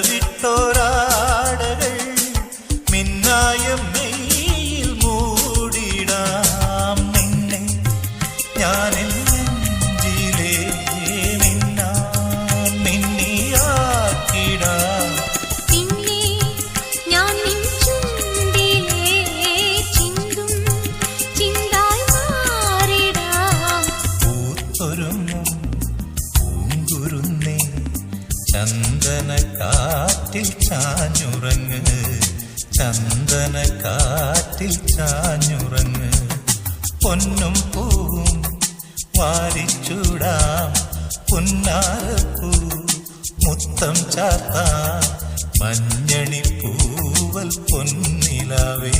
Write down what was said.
വിട്ടോരാടകൾ മിന്നായം മെയ്യിൽ മൂടിടാം നിന്നെ ഞാൻ നെഞ്ചിലേ മിന്നാൻ മിന്നിയാക്കിടാം. പിന്നെ ഞാൻ നിൻ ചുണ്ടിലേ ചിന്തും ചിന്തായി മാറിടാം. പൂത്തൊരുങ്ങും പൂങ്കുരുന്നേ ചന്ദന കാറ്റിൽ ചാഞ്ഞുറങ്ങ് ചന്ദന കാറ്റിൽ ചാഞ്ഞുറങ്ങ്. പൊന്നും പൂവും വാരിച്ചൂടാം പുന്നാരപ്പൂ മുത്തം ചാത്താം മഞ്ഞണി പൂവൽ പൊന്നിലാവേ.